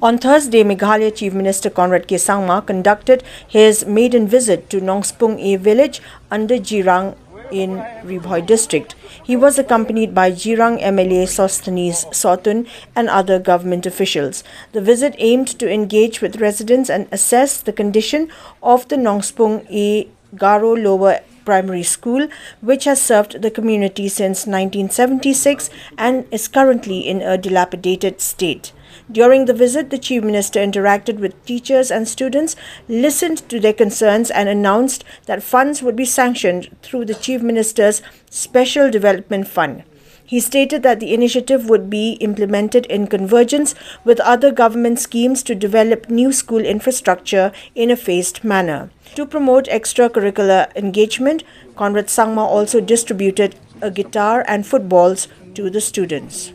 On Thursday, Meghalaya Chief Minister Conrad K. Sangma conducted his maiden visit to Nongspung A village under Jirang in Revamp district. He was accompanied by Jirang MLA Sosthenes Sotun and other government officials. The visit aimed to engage with residents and assess the condition of the Nongspung A Garo Lower Primary School, which has served the community since 1976 and is currently in a dilapidated state. During the visit, the Chief Minister interacted with teachers and students, listened to their concerns and announced that funds would be sanctioned through the Chief Minister's Special Development Fund. He stated that the initiative would be implemented in convergence with other government schemes to develop new school infrastructure in a phased manner. To promote extracurricular engagement, Conrad Sangma also distributed a guitar and footballs to the students.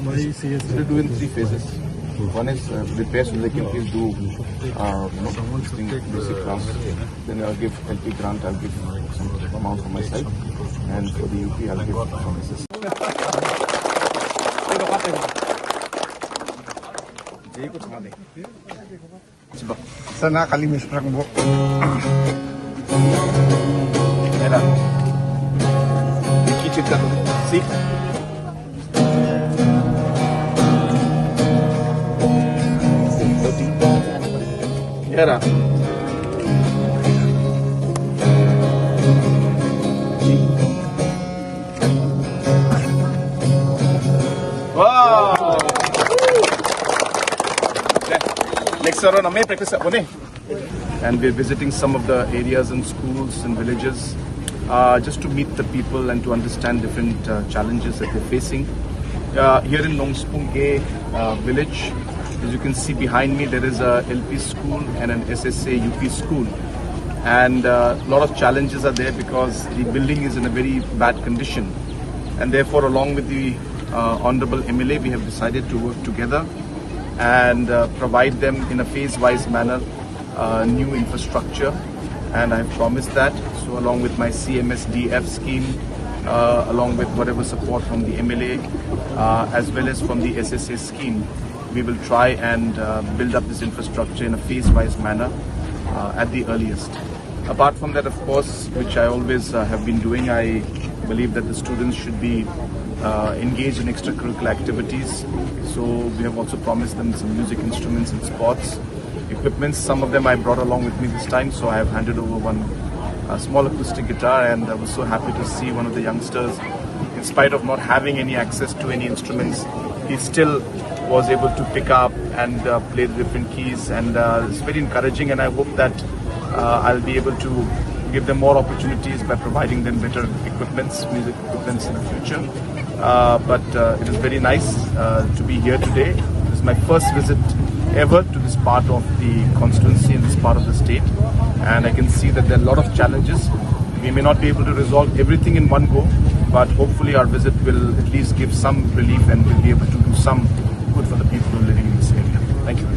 We'll do in 3 phases. One is repair so they can please do basic class. Then I'll give LP grant, I'll give some amount for myself, and for the UP I'll give some assistance. Sana kalimis perang bu. See? Era. Wow. Next round, I may practice at one. And we're visiting some of the areas and schools and villages just to meet the people and to understand different challenges that they're facing. Here in Nongspung A village, as you can see behind me, there is a LP school and an SSA UP school, and a lot of challenges are there because the building is in a very bad condition, and therefore along with the Honorable MLA we have decided to work together and provide them in a phase-wise manner new infrastructure, and I've promised that. So along with my CMSDF scheme, along with whatever support from the MLA as well as from the SSA scheme, we will try and build up this infrastructure in a phase-wise manner at the earliest. Apart from that, of course, which I always have been doing, I believe that the students should be engaged in extracurricular activities. So we have also promised them some music instruments and sports equipments. Some of them I brought along with me this time, so I have handed over one small acoustic guitar, and I was so happy to see one of the youngsters, in spite of not having any access to any instruments, he still was able to pick up and play the different keys, and it's very encouraging, and I hope that I'll be able to give them more opportunities by providing them better equipments, music equipments in the future. But it is very nice to be here today. This is my first visit ever to this part of the constituency and this part of the state, and I can see that there are a lot of challenges. We may not be able to resolve everything in one go, but hopefully our visit will at least give some relief and we'll be able to do some good for the people living in this area. Thank you.